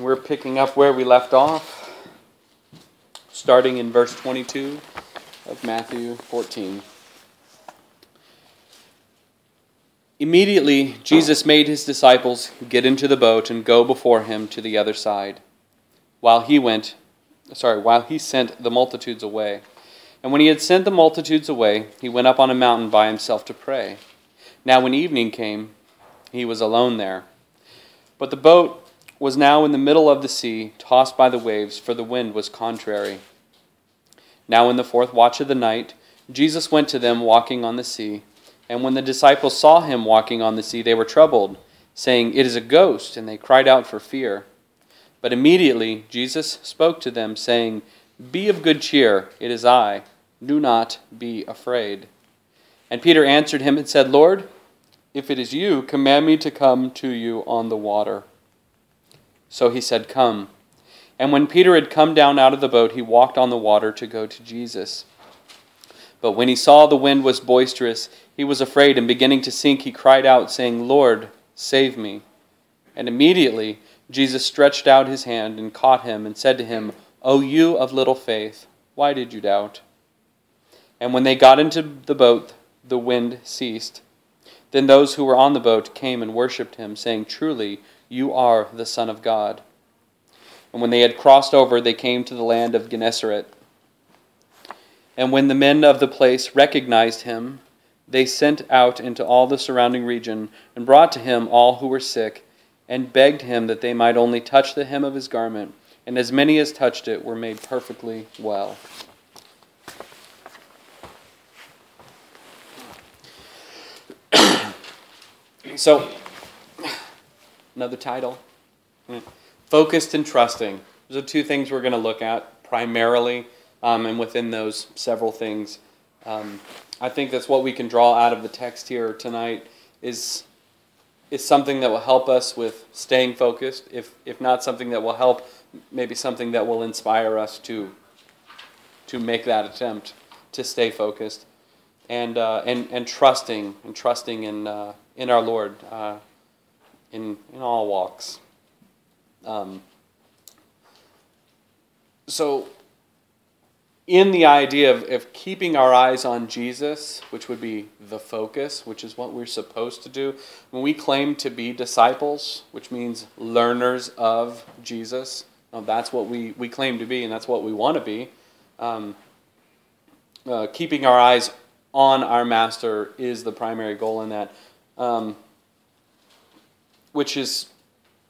We're picking up where we left off, starting in verse 22 of Matthew 14. Immediately, Jesus made his disciples get into the boat and go before him to the other side, while he sent the multitudes away. And when he had sent the multitudes away, he went up on a mountain by himself to pray. Now when evening came, he was alone there. But the boat was now in the middle of the sea, tossed by the waves, for the wind was contrary. Now in the fourth watch of the night, Jesus went to them walking on the sea. And when the disciples saw him walking on the sea, they were troubled, saying, "It is a ghost," and they cried out for fear. But immediately Jesus spoke to them, saying, "Be of good cheer, it is I. Do not be afraid." And Peter answered him and said, "Lord, if it is you, command me to come to you on the water." So he said, "Come." And when Peter had come down out of the boat, he walked on the water to go to Jesus. But when he saw the wind was boisterous, he was afraid, and beginning to sink, he cried out, saying, "Lord, save me." And immediately Jesus stretched out his hand and caught him and said to him, "O you of little faith, why did you doubt?" And when they got into the boat, the wind ceased. Then those who were on the boat came and worshipped him, saying, "Truly, you are the Son of God." And when they had crossed over, they came to the land of Gennesaret. And when the men of the place recognized him, they sent out into all the surrounding region and brought to him all who were sick, and begged him that they might only touch the hem of his garment. And as many as touched it were made perfectly well. So, another title, Focused and Trusting. Those are two things we're going to look at primarily, and within those several things. I think that's what we can draw out of the text here tonight is something that will help us with staying focused, if not something that will help, maybe something that will inspire us to make that attempt to stay focused, and trusting in our Lord in all walks. So in the idea of keeping our eyes on Jesus, which would be the focus, which is what we're supposed to do, when we claim to be disciples, which means learners of Jesus, that's what we claim to be, and that's what we want to be. Keeping our eyes on our Master is the primary goal in that, which is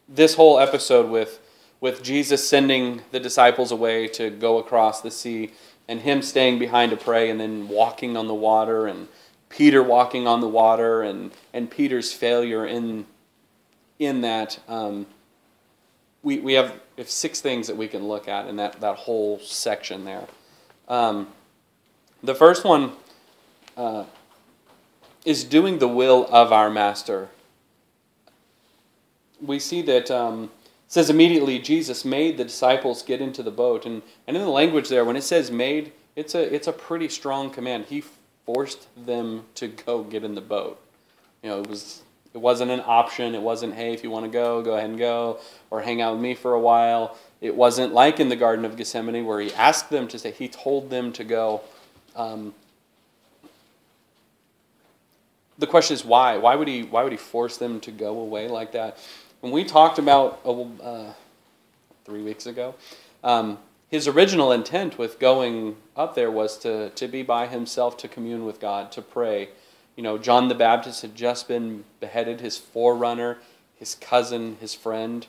this whole episode with Jesus sending the disciples away to go across the sea, and him staying behind to pray, and then walking on the water, and Peter walking on the water, and Peter's failure in that. We have 6 things that we can look at in that whole section there. The first one is doing the will of our Master. We see that it says immediately Jesus made the disciples get into the boat, and in the language there, when it says made, it's a pretty strong command. He forced them to go get in the boat. You know, it wasn't an option. It wasn't, hey, if you want to go ahead and go, or hang out with me for a while. It wasn't like in the Garden of Gethsemane where he asked them to stay. He told them to go. The question is why? Why would he force them to go away like that? When we talked about 3 weeks ago, his original intent with going up there was to be by himself, to commune with God, to pray. You know, John the Baptist had just been beheaded, his forerunner, his cousin, his friend.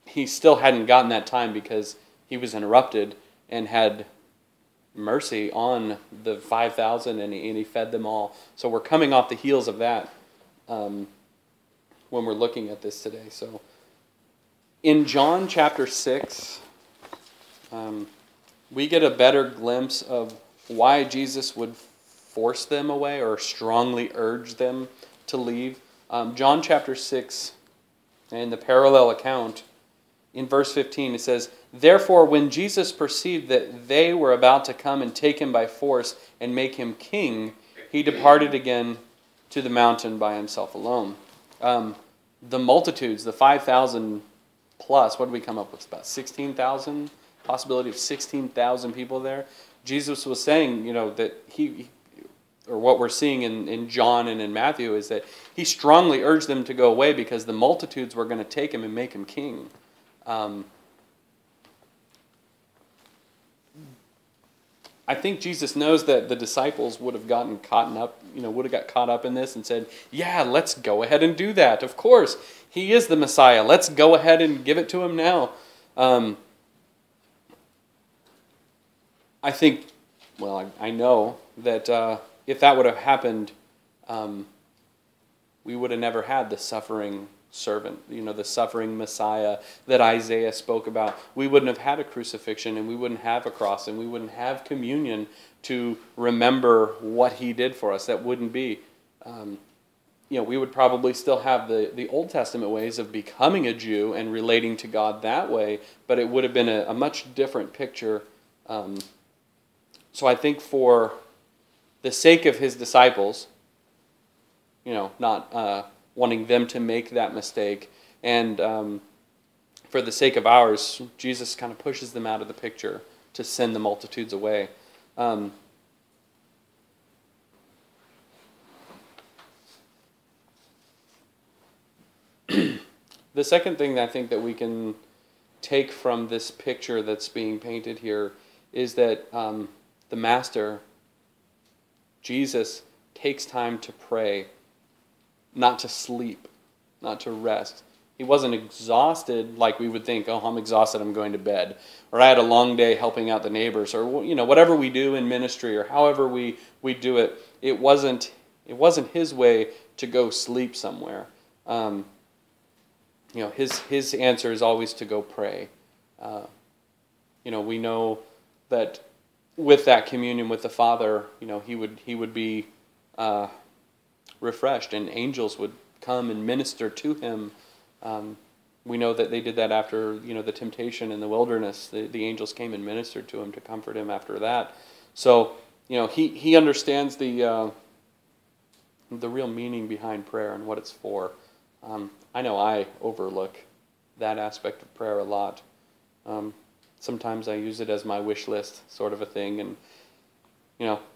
He still hadn't gotten that time because he was interrupted and had mercy on the 5,000, and he fed them all. So we're coming off the heels of that when we're looking at this today. So in John chapter 6, we get a better glimpse of why Jesus would force them away or strongly urge them to leave. John chapter 6, in the parallel account, in verse 15, it says, "Therefore, when Jesus perceived that they were about to come and take him by force and make him king, he departed again to the mountain by himself alone." the multitudes, the 5,000 plus, what did we come up with? About 16,000, possibility of 16,000 people there. Jesus was saying, that or what we're seeing in John and in Matthew is that he strongly urged them to go away because the multitudes were going to take him and make him king. I think Jesus knows that the disciples would have gotten caught up in this and said, yeah, let's go ahead and do that. Of course, he is the Messiah. Let's go ahead and give it to him now. I think, I know that if that would have happened, we would have never had the suffering servant, the suffering Messiah that Isaiah spoke about. We wouldn't have had a crucifixion, and we wouldn't have a cross, and we wouldn't have communion to remember what he did for us. That wouldn't be. We would probably still have the Old Testament ways of becoming a Jew and relating to God that way, but it would have been a much different picture. So I think for the sake of his disciples, not wanting them to make that mistake, and for the sake of ours, Jesus kind of pushes them out of the picture to send the multitudes away. The second thing that I think that we can take from this picture that's being painted here is that the Master, Jesus, takes time to pray, not to sleep, not to rest. He wasn't exhausted like we would think, oh, I'm exhausted, I'm going to bed. Or I had a long day helping out the neighbors, or whatever we do in ministry, or however we do it. It wasn't his way to go sleep somewhere. His answer is always to go pray. We know that with that communion with the Father, he would be refreshed, and angels would come and minister to him. We know that they did that after the temptation in the wilderness. The angels came and ministered to him to comfort him after that. So he understands the real meaning behind prayer and what it's for. I know I overlook that aspect of prayer a lot. Sometimes I use it as my wish list sort of a thing, and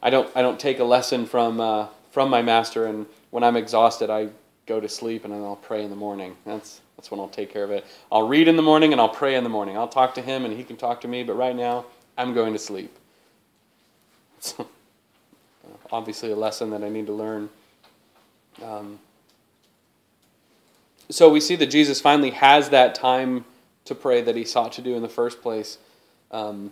I don't take a lesson from my Master, and when I'm exhausted I go to sleep and then I'll pray in the morning. That's when I'll take care of it. I'll read in the morning and I'll pray in the morning. I'll talk to him and he can talk to me, but right now I'm going to sleep. It's obviously a lesson that I need to learn. So we see that Jesus finally has that time to pray that he sought to do in the first place. It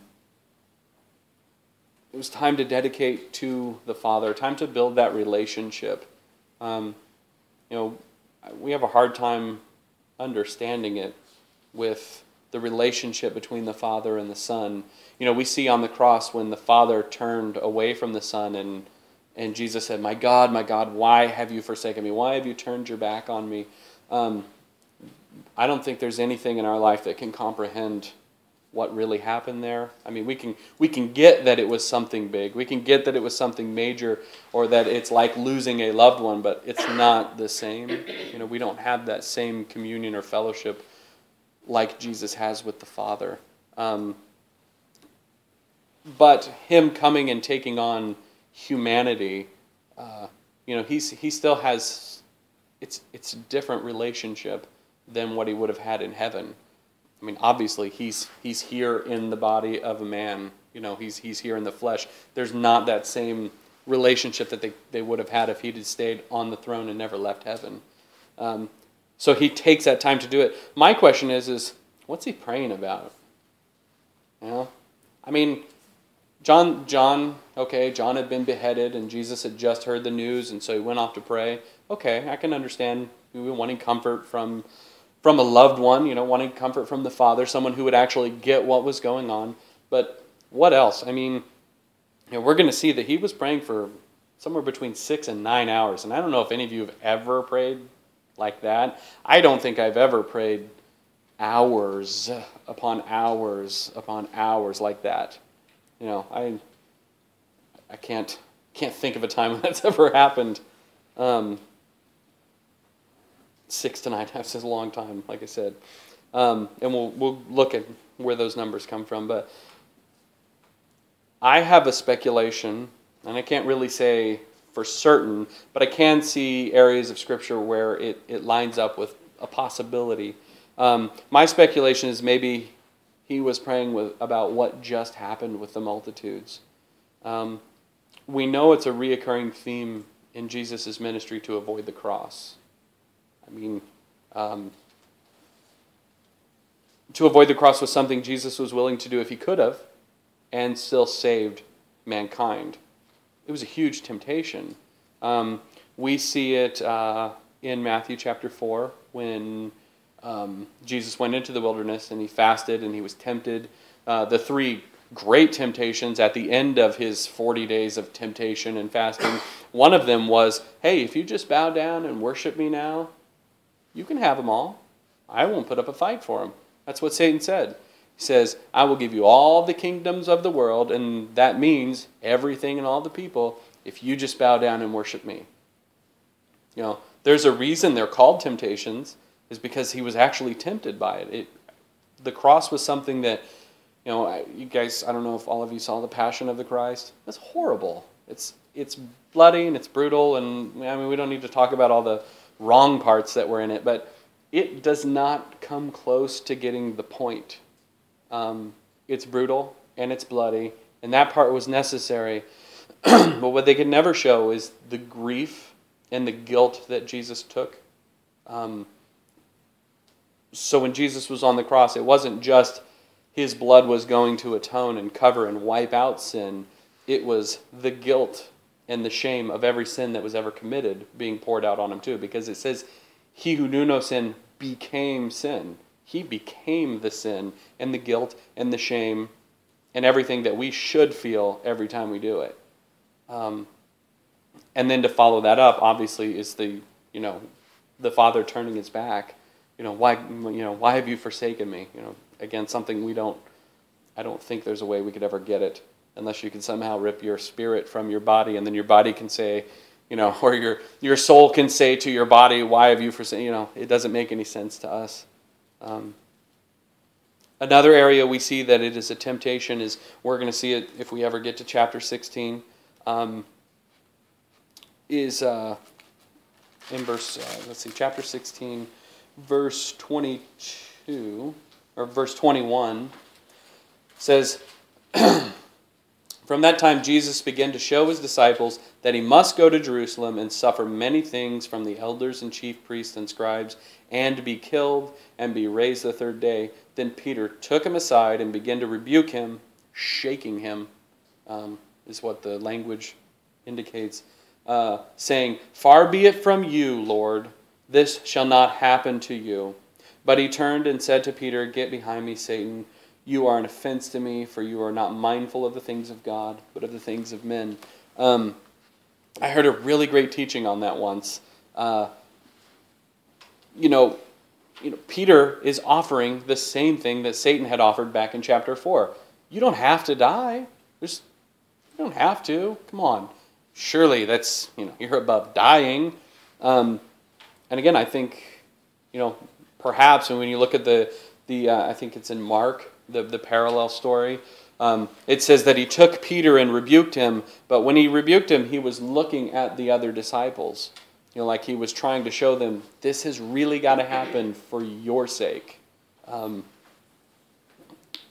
was time to dedicate to the Father, time to build that relationship. We have a hard time understanding it with the relationship between the Father and the Son. We see on the cross when the Father turned away from the Son and Jesus said, my God, why have you forsaken me? Why have you turned your back on me? I don't think there's anything in our life that can comprehend what really happened there. I mean, we can get that it was something big. We can get that it was something major, or that it's like losing a loved one, but it's not the same. We don't have that same communion or fellowship like Jesus has with the Father. But him coming and taking on humanity, he still has, it's a different relationship than what he would have had in heaven. I mean, obviously, he's here in the body of a man. He's here in the flesh. There's not that same relationship that they would have had if he'd stayed on the throne and never left heaven. So he takes that time to do it. My question is what's he praying about? I mean, John had been beheaded, and Jesus had just heard the news, and so he went off to pray. Okay, I can understand wanting comfort from a loved one, wanting comfort from the Father, someone who would actually get what was going on. But what else? I mean, we're going to see that he was praying for somewhere between 6 and 9 hours. And I don't know if any of you have ever prayed like that. I don't think I've ever prayed hours upon hours upon hours like that. I can't think of a time when that's ever happened. 6 to 9 times is a long time, like I said. And we'll look at where those numbers come from. But I have a speculation, and I can't really say for certain, but I can see areas of Scripture where it lines up with a possibility. My speculation is maybe he was praying about what just happened with the multitudes. We know it's a reoccurring theme in Jesus' ministry to avoid the cross. I mean, to avoid the cross was something Jesus was willing to do if he could have, and still saved mankind. It was a huge temptation. We see it in Matthew chapter 4 when Jesus went into the wilderness and he fasted and he was tempted. The 3 great temptations at the end of his 40 days of temptation and fasting. One of them was, hey, if you just bow down and worship me now, you can have them all. I won't put up a fight for them. That's what Satan said. He says, I will give you all the kingdoms of the world, and that means everything and all the people, if you just bow down and worship me. You know, there's a reason they're called temptations, is because he was actually tempted by it. The cross was something that, you know, you guys, I don't know if all of you saw The Passion of the Christ. It's horrible. It's bloody and it's brutal, and I mean, we don't need to talk about all the wrong parts that were in it, but it does not come close to getting the point. It's brutal and it's bloody, and that part was necessary. But what they could never show is the grief and the guilt that Jesus took. So when Jesus was on the cross, it wasn't just his blood was going to atone and cover and wipe out sin. It was the guilt and the shame of every sin that was ever committed being poured out on him too. Because it says, he who knew no sin became sin. He became the sin and the guilt and the shame and everything that we should feel every time we do it. And then to follow that up, obviously, is the Father turning his back. Why have you forsaken me? Again, something I don't think there's a way we could ever get it unless you can somehow rip your spirit from your body, and then your body can say, or your soul can say to your body, why have you forsaken? It doesn't make any sense to us. Another area we see that it is a temptation is, we're going to see it if we ever get to chapter 16, is in verse, chapter 16, verse 22, or verse 21, says, from that time Jesus began to show his disciples that he must go to Jerusalem and suffer many things from the elders and chief priests and scribes, and be killed and be raised the 3rd day. Then Peter took him aside and began to rebuke him, shaking him, is what the language indicates, saying, far be it from you, Lord, this shall not happen to you. But he turned and said to Peter, get behind me, Satan. You are an offense to me, for you are not mindful of the things of God, but of the things of men. I heard a really great teaching on that once. Peter is offering the same thing that Satan had offered back in chapter 4. You don't have to die. You don't have to. Come on. Surely that's, you're above dying. And again, I think, perhaps when you look at the I think it's in Mark, the parallel story, it says that he took Peter and rebuked him, but when he rebuked him, he was looking at the other disciples. Like he was trying to show them, this has really got to happen for your sake. And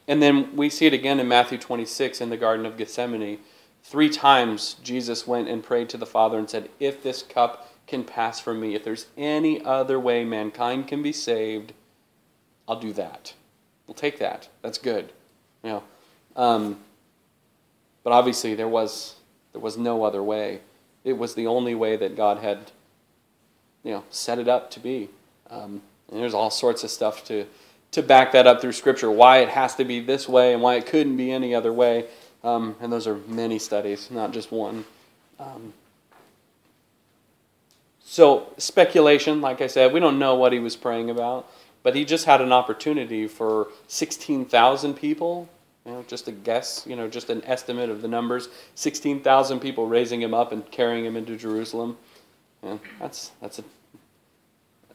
then we see it again in Matthew 26 in the Garden of Gethsemane. 3 times Jesus went and prayed to the Father and said, if this cup can pass from me, if there's any other way mankind can be saved, I'll do that. We'll take that. That's good. But obviously there was no other way. It was the only way that God had set it up to be. And there's all sorts of stuff to back that up through Scripture, why it has to be this way and why it couldn't be any other way. And those are many studies, not just one. So speculation, like I said, we don't know what he was praying about, but he just had an opportunity for 16,000 people, just a guess, just an estimate of the numbers, 16,000 people raising him up and carrying him into Jerusalem. And that's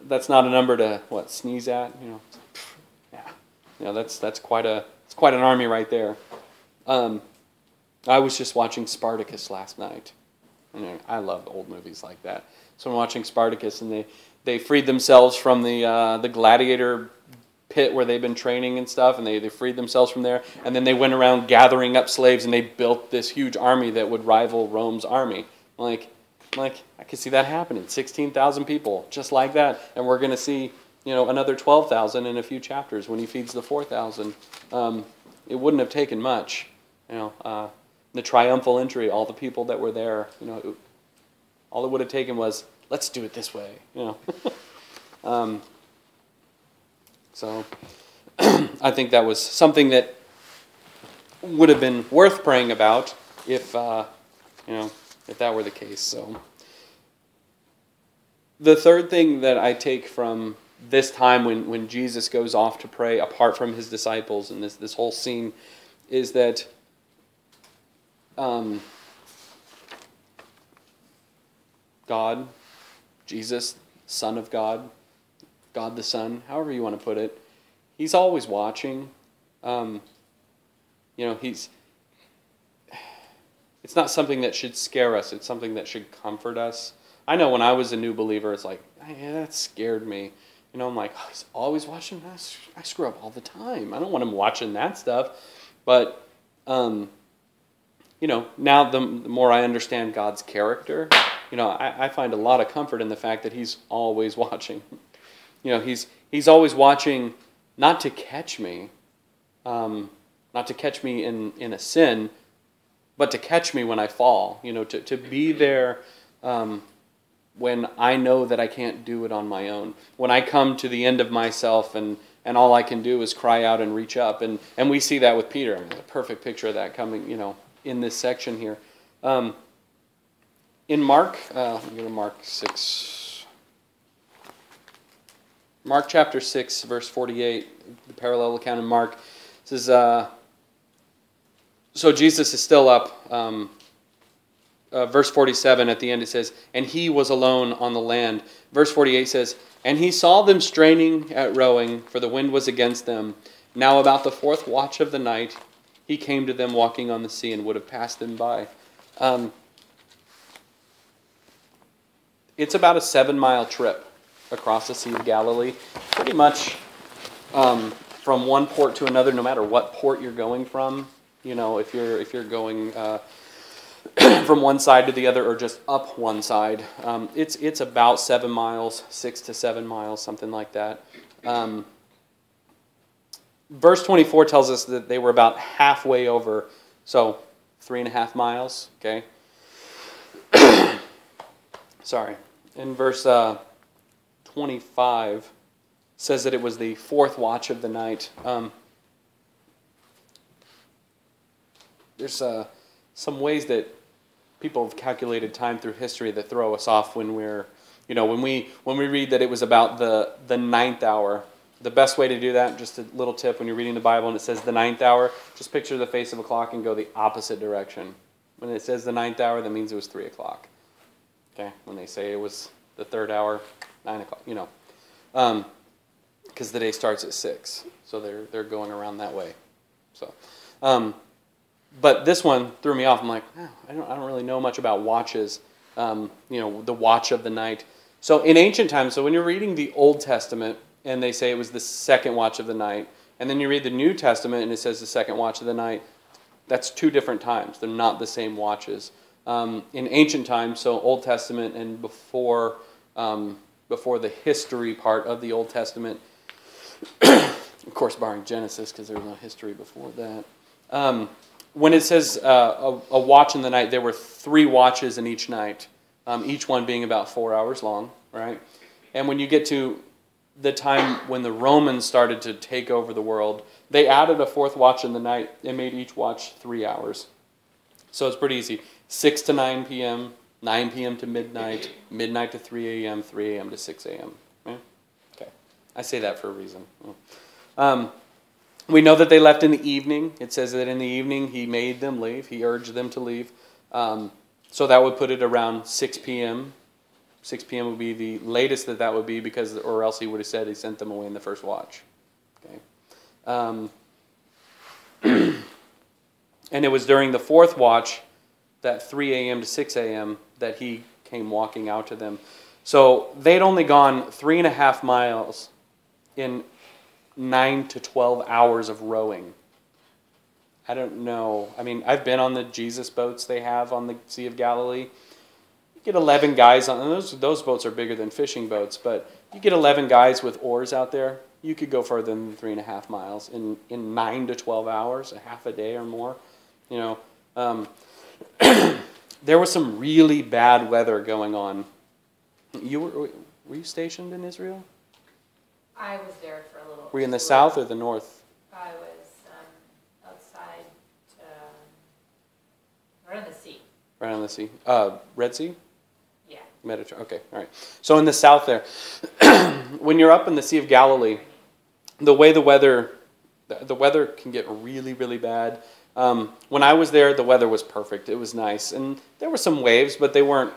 that's not a number to sneeze at. Yeah, that's quite an army right there. I was just watching Spartacus last night. I love old movies like that. So I'm watching Spartacus, and they freed themselves from the gladiator pit where they've been training and stuff, and they freed themselves from there, and then they went around gathering up slaves, and they built this huge army that would rival Rome's army. Like I could see that happening. 16,000 people, just like that, and we're going to see another 12,000 in a few chapters when he feeds the 4,000. It wouldn't have taken much. The triumphal entry, all the people that were there, all it would have taken was, let's do it this way. So I think that was something that would have been worth praying about if that were the case. So the third thing that I take from this time when Jesus goes off to pray apart from his disciples and this whole scene is that God, Jesus, Son of God, God the Son, however you want to put it, he's always watching. It's not something that should scare us. It's something that should comfort us. I know when I was a new believer, it's like, yeah, that scared me. I'm like, oh, he's always watching. I screw up all the time. I don't want him watching that stuff. But, now the more I understand God's character, I find a lot of comfort in the fact that he's always watching. He's always watching not to catch me, in a sin, but to catch me when I fall. To be there when I know that I can't do it on my own. When I come to the end of myself and all I can do is cry out and reach up. And we see that with Peter. A perfect picture of that coming, in this section here. In Mark, let me go to Mark 6. Mark chapter 6, verse 48, the parallel account in Mark, says, so Jesus is still up. Verse 47 at the end it says, and he was alone on the land. Verse 48 says, and he saw them straining at rowing, for the wind was against them. Now about the fourth watch of the night, he came to them walking on the sea and would have passed them by. It's about a 7-mile trip across the Sea of Galilee. Pretty much from one port to another, no matter what port you're going from. If you're going from one side to the other or just up one side, it's about 7 miles, 6 to 7 miles, something like that. Verse 24 tells us that they were about halfway over, so 3.5 miles, okay? Sorry. In verse 25 says that it was the fourth watch of the night. There's some ways that people have calculated time through history that throw us off when we're, when we read that it was about the ninth hour. The best way to do that, just a little tip, when you're reading the Bible and it says the ninth hour, just picture the face of a clock and go the opposite direction. When it says the ninth hour, that means it was 3 o'clock. Okay? When they say it was the third hour, 9 o'clock, because the day starts at 6. So they're going around that way. So, but this one threw me off. I'm like, oh, I don't really know much about watches. The watch of the night. So in ancient times, so when you're reading the Old Testament and they say it was the second watch of the night, and then you read the New Testament and it says the second watch of the night, that's 2 different times. They're not the same watches. In ancient times, so Old Testament and before the history part of the Old Testament, of course barring Genesis because there was no history before that. When it says a watch in the night, there were 3 watches in each night, each one being about 4 hours long, right? And when you get to the time when the Romans started to take over the world, they added a 4th watch in the night and made each watch 3 hours. So it's pretty easy. 6 to 9 p.m., 9 p.m. to midnight, midnight to 3 a.m., 3 a.m. to 6 a.m. Yeah? Okay. I say that for a reason. We know that they left in the evening. It says that in the evening he made them leave. He urged them to leave. So that would put it around 6 p.m., 6 p.m. would be the latest that would be, because, or else he would have said he sent them away in the first watch. Okay. And it was during the fourth watch, that 3 a.m. to 6 a.m., that he came walking out to them. So they'd only gone 3.5 miles in 9 to 12 hours of rowing. I don't know. I mean, I've been on the Jesus boats they have on the Sea of Galilee. You get 11 guys on, and those boats are bigger than fishing boats, but you get 11 guys with oars out there, you could go further than 3.5 miles in 9 to 12 hours, a half a day or more. You know, there was some really bad weather going on. Were you stationed in Israel? I was there for a little. Were you in the south or the north? I was outside, right on the sea. Right on the sea. Red Sea? Yeah. Mediterranean. Okay, all right. So in the south there, when you're up in the Sea of Galilee, the weather can get really, really bad. When I was there, the weather was perfect. It was nice, and there were some waves, but they weren't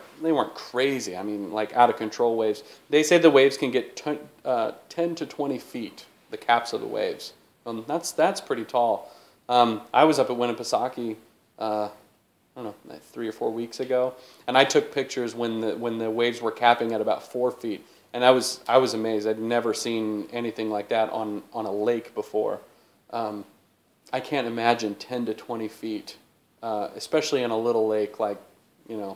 crazy. I mean, like out of control waves. They say the waves can get 10 to 20 feet. The caps of the waves. That's pretty tall. I was up at Winnipesaukee, I don't know, like 3 or 4 weeks ago, and I took pictures when the waves were capping at about 4 feet, and I was amazed. I'd never seen anything like that on a lake before. I can't imagine 10 to 20 feet, especially in a little lake like, the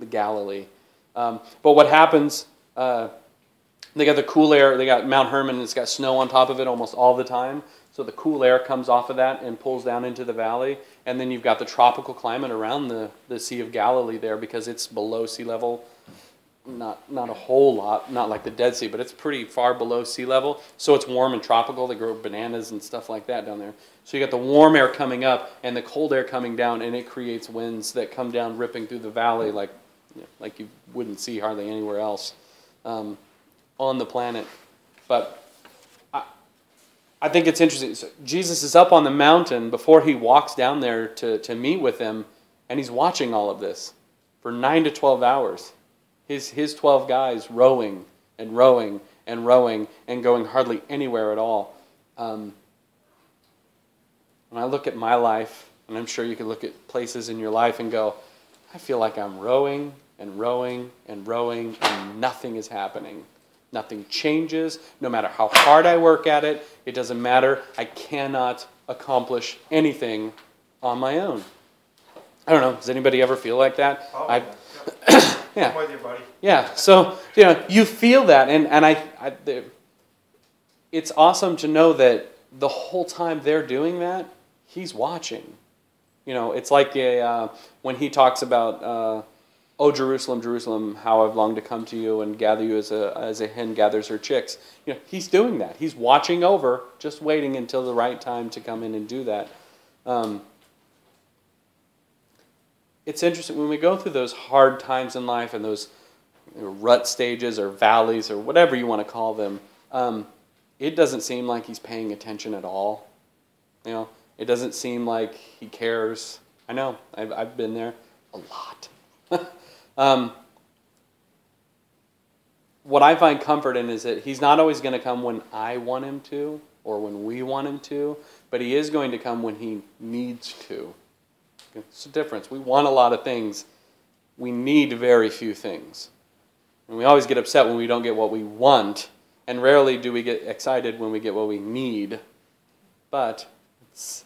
Galilee. But what happens, they got the cool air, they got Mount Hermon, and it's got snow on top of it almost all the time. So the cool air comes off of that and pulls down into the valley. And then you've got the tropical climate around the Sea of Galilee there, because it's below sea level. Not a whole lot, not like the Dead Sea, but it's pretty far below sea level. So it's warm and tropical. They grow bananas and stuff like that down there. So you got the warm air coming up and the cold air coming down, and it creates winds that come down ripping through the valley like you wouldn't see hardly anywhere else on the planet. But I think it's interesting. So Jesus is up on the mountain before he walks down there to meet with them, and he's watching all of this for 9 to 12 hours. His 12 guys rowing and rowing and rowing and going hardly anywhere at all. When I look at my life, and I'm sure you could look at places in your life and go, I feel like I'm rowing and rowing and rowing and nothing is happening. Nothing changes. No matter how hard I work at it, it doesn't matter. I cannot accomplish anything on my own. I don't know. Does anybody ever feel like that? Oh, yeah. I'm with you, buddy. Yeah. So, you feel that, and it's awesome to know that the whole time they're doing that, he's watching. It's like when he talks about, "Oh, Jerusalem, Jerusalem, how I've longed to come to you and gather you as a hen gathers her chicks." He's doing that. He's watching over, just waiting until the right time to come in and do that. It's interesting when we go through those hard times in life and those rut stages or valleys or whatever you want to call them. It doesn't seem like he's paying attention at all. It doesn't seem like he cares. I know. I've been there a lot. What I find comfort in is that he's not always going to come when I want him to or when we want him to, but he is going to come when he needs to. It's a difference. We want a lot of things. We need very few things. And we always get upset when we don't get what we want, and rarely do we get excited when we get what we need. But it's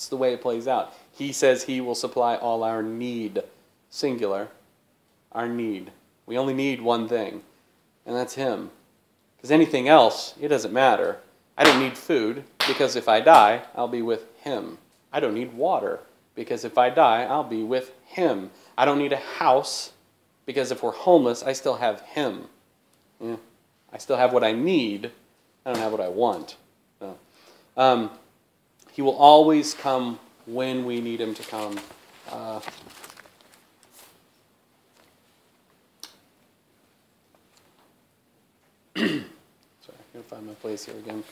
the way it plays out. He says he will supply all our need, singular, our need. We only need one thing, and that's him. Because anything else, it doesn't matter. I don't need food, because if I die, I'll be with him. I don't need water, because if I die, I'll be with him. I don't need a house, because if we're homeless, I still have him. I still have what I need. I don't have what I want. So, he will always come when we need him to come. Sorry, I'm going to find my place here again.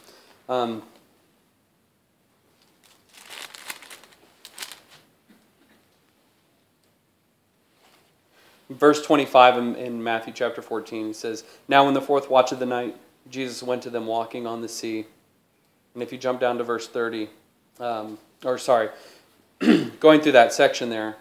Verse 25 in Matthew chapter 14, he says, "Now in the fourth watch of the night, Jesus went to them walking on the sea." And if you jump down to verse 30, going through that section there,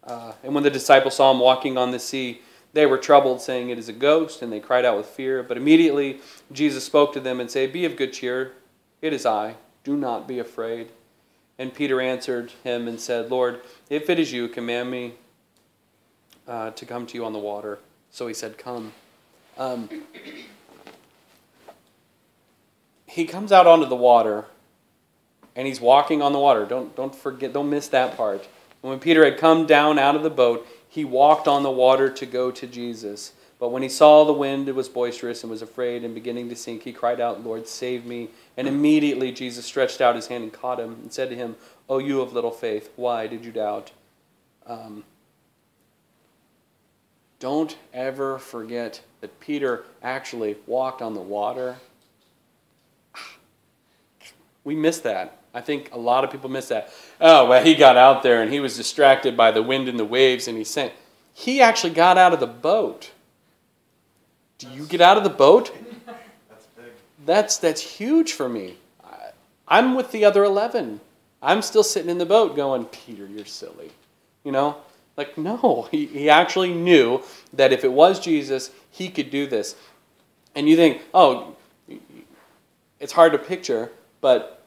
and when the disciples saw him walking on the sea, they were troubled, saying, "It is a ghost," and they cried out with fear. But immediately Jesus spoke to them and said, "Be of good cheer, it is I, do not be afraid." And Peter answered him and said, "Lord, if it is you, command me to come to you on the water." So he said, "Come." He comes out onto the water, and he's walking on the water. Don't miss that part. And when Peter had come down out of the boat, he walked on the water to go to Jesus. But when he saw the wind, it was boisterous, and was afraid, and beginning to sink, he cried out, "Lord, save me." And immediately Jesus stretched out his hand and caught him, and said to him, "O you of little faith, why did you doubt?" Don't ever forget that Peter actually walked on the water. We miss that. I think a lot of people miss that. Oh, well, he got out there and he was distracted by the wind and the waves and he sank. He actually got out of the boat. Do you get out of the boat? That's big. That's huge for me. I'm with the other 11. I'm still sitting in the boat going, "Peter, you're silly." You know? Like, no. He actually knew that if it was Jesus, he could do this. And you think, oh, it's hard to picture, but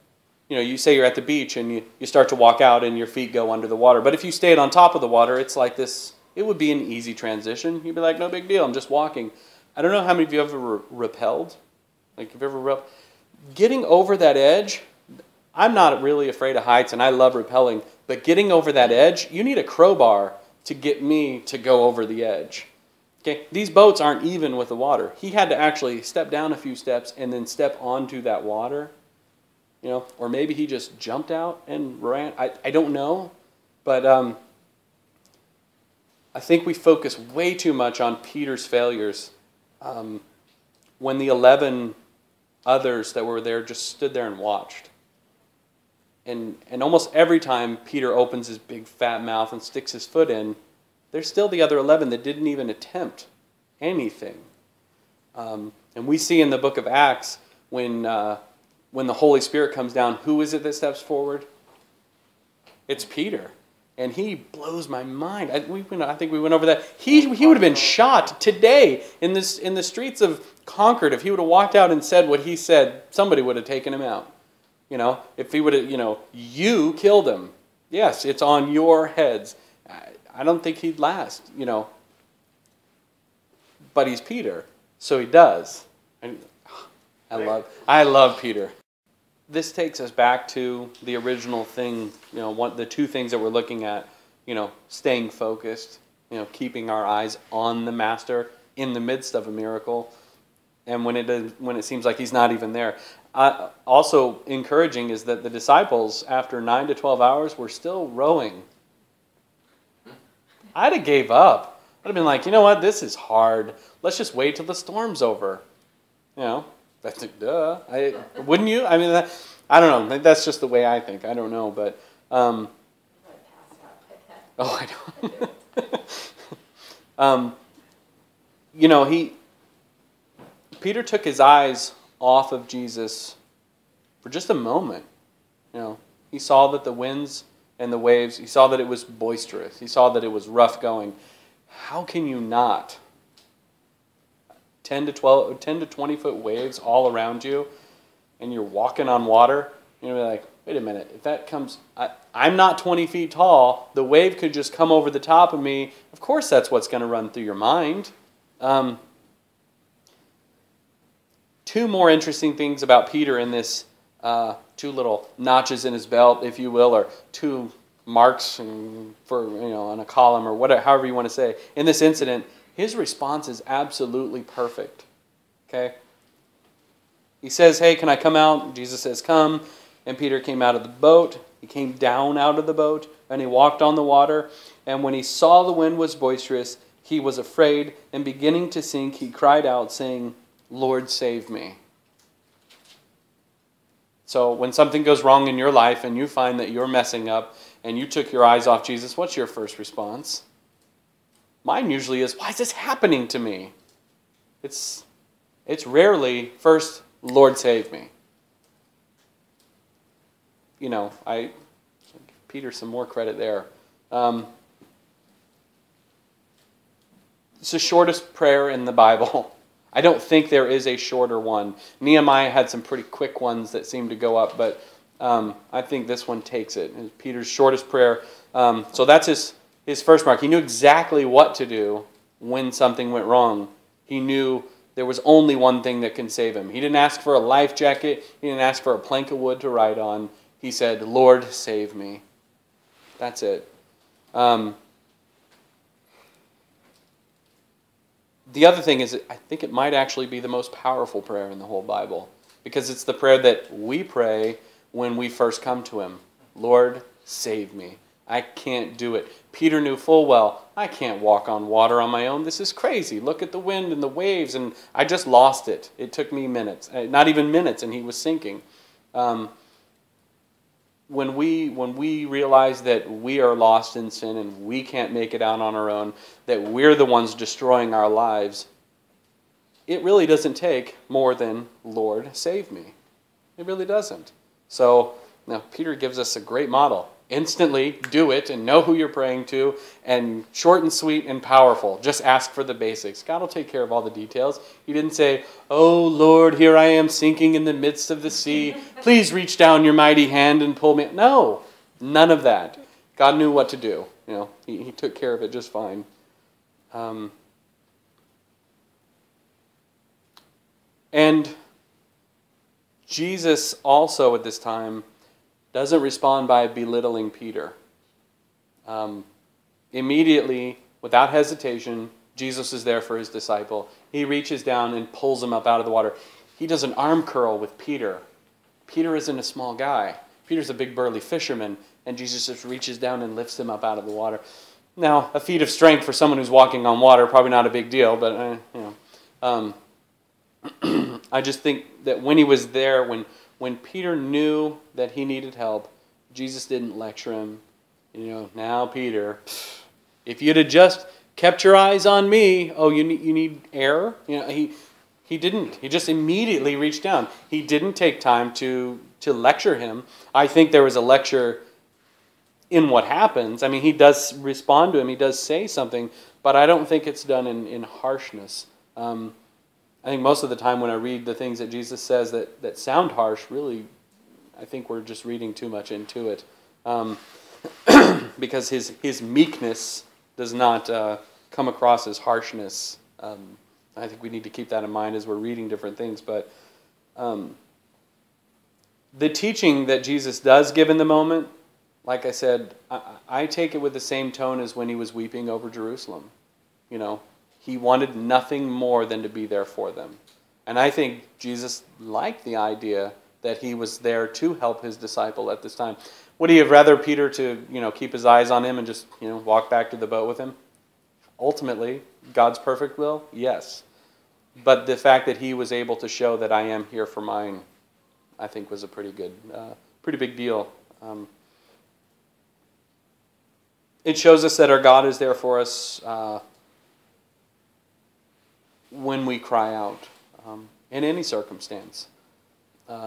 you say you're at the beach and you start to walk out and your feet go under the water. But if you stayed on top of the water, it's like this. It would be an easy transition. You'd be like, no big deal, I'm just walking. I don't know how many of you have ever rappelled. Like, have you ever getting over that edge? I'm not really afraid of heights and I love rappelling. But getting over that edge, you need a crowbar to get me to go over the edge. Okay, these boats aren't even with the water. He had to actually step down a few steps and then step onto that water. Or maybe he just jumped out and ran. I don't know. But I think we focus way too much on Peter's failures when the 11 others that were there just stood there and watched. And almost every time Peter opens his big fat mouth and sticks his foot in, there's still the other 11 that didn't even attempt anything. And we see in the book of Acts when the Holy Spirit comes down, who is it that steps forward? It's Peter. And he blows my mind. I think we went over that. He would have been shot today in the streets of Concord. If he would have walked out and said what he said, somebody would have taken him out. If he would have, you killed him. Yes, it's on your heads. I don't think he'd last, But he's Peter, so he does. I love Peter. This takes us back to the original thing, the two things that we're looking at, staying focused, keeping our eyes on the Master in the midst of a miracle, and when it seems like he's not even there. Also encouraging is that the disciples, after 9 to 12 hours, were still rowing. I'd have gave up. I'd have been like, you know what, this is hard. Let's just wait till the storm's over. That's like, duh. Wouldn't you? I mean, I don't know. That's just the way I think. I don't know, but I don't. Peter took his eyes off of Jesus for just a moment. He saw that the winds and the waves, he saw that it was boisterous. He saw that it was rough going. How can you not? 10 to 20 foot waves all around you, and you're walking on water, you're like, wait a minute, if that comes, I'm not 20 feet tall, the wave could just come over the top of me. Of course that's what's going to run through your mind. Two more interesting things about Peter in this, two little notches in his belt, if you will, or two marks on a column, or whatever, however you want to say. In this incident, his response is absolutely perfect. Okay? He says, hey, can I come out? Jesus says, come. And Peter came out of the boat. He came down out of the boat, and he walked on the water. And when he saw the wind was boisterous, he was afraid, and beginning to sink, he cried out, saying, Lord, save me. So when something goes wrong in your life, and you find that you're messing up, and you took your eyes off Jesus, what's your first response? Mine usually is, why is this happening to me? It's rarely, first, Lord save me. You know, I give Peter some more credit there. It's the shortest prayer in the Bible. I don't think there is a shorter one. Nehemiah had some pretty quick ones that seem to go up, but I think this one takes it. It's Peter's shortest prayer. So that's his first mark. He knew exactly what to do when something went wrong. He knew there was only one thing that can save him. He didn't ask for a life jacket. He didn't ask for a plank of wood to ride on. He said, Lord, save me. That's it. The other thing is, I think it might actually be the most powerful prayer in the whole Bible, because it's the prayer that we pray when we first come to Him. Lord, save me. I can't do it. Peter knew full well, I can't walk on water on my own. This is crazy. Look at the wind and the waves, and I just lost it. It took me minutes, not even minutes, and he was sinking. When we realize that we are lost in sin and we can't make it out on our own, that we're the ones destroying our lives, it really doesn't take more than, Lord, save me. It really doesn't. So now Peter gives us a great model. Instantly do it and know who you're praying to, and short and sweet and powerful. Just ask for the basics. God will take care of all the details. He didn't say, oh Lord, here I am sinking in the midst of the sea. Please reach down your mighty hand and pull me. No, none of that. God knew what to do. You know, he took care of it just fine. And Jesus also at this time doesn't respond by belittling Peter. Immediately, without hesitation, Jesus is there for his disciple. He reaches down and pulls him up out of the water. He does an arm curl with Peter. Peter isn't a small guy. Peter's a big burly fisherman, and Jesus just reaches down and lifts him up out of the water. Now, a feat of strength for someone who's walking on water, probably not a big deal, but I just think that when he was there, when Peter knew that he needed help, Jesus didn't lecture him. You know, now Peter, if you'd have just kept your eyes on me, oh, you need air? You know, he didn't. He just immediately reached down. He didn't take time to lecture him. I think there was a lecture in what happens. I mean, he does respond to him. He does say something, but I don't think it's done in harshness. I think most of the time when I read the things that Jesus says that sound harsh, really, I think we're just reading too much into it. Because his meekness does not come across as harshness. I think we need to keep that in mind as we're reading different things. But the teaching that Jesus does give in the moment, like I said, I take it with the same tone as when he was weeping over Jerusalem. You know, he wanted nothing more than to be there for them. And I think Jesus liked the idea that he was there to help his disciple at this time. Would he have rather Peter to, keep his eyes on him and just, walk back to the boat with him? Ultimately, God's perfect will? Yes. But the fact that he was able to show that I am here for mine, I think was a pretty big deal. It shows us that our God is there for us when we cry out, in any circumstance,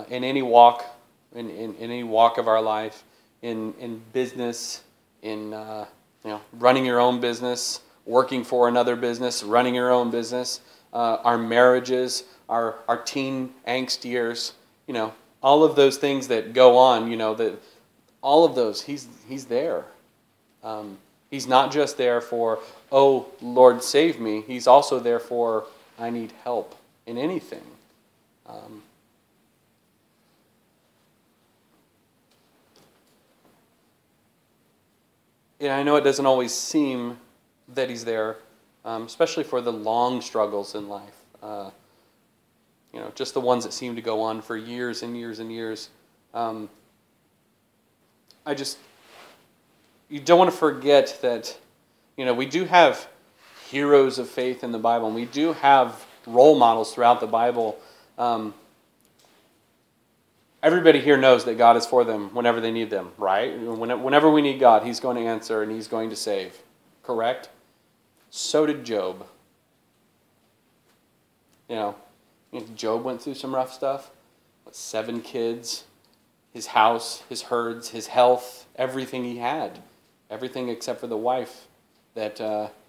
in any walk, in any walk of our life, in business, in running your own business, working for another business, running your own business, our marriages, our teen angst years, all of those things that go on, all of those, he's there. He's not just there for, oh, Lord, save me. He's also there for, I need help in anything. I know it doesn't always seem that he's there, especially for the long struggles in life. Just the ones that seem to go on for years and years and years. You don't want to forget that, we do have heroes of faith in the Bible, and we do have role models throughout the Bible. Everybody here knows that God is for them whenever they need them, right? Whenever we need God, he's going to answer and he's going to save. Correct? So did Job. Job went through some rough stuff. 7 kids, his house, his herds, his health, everything he had. Everything except for the wife that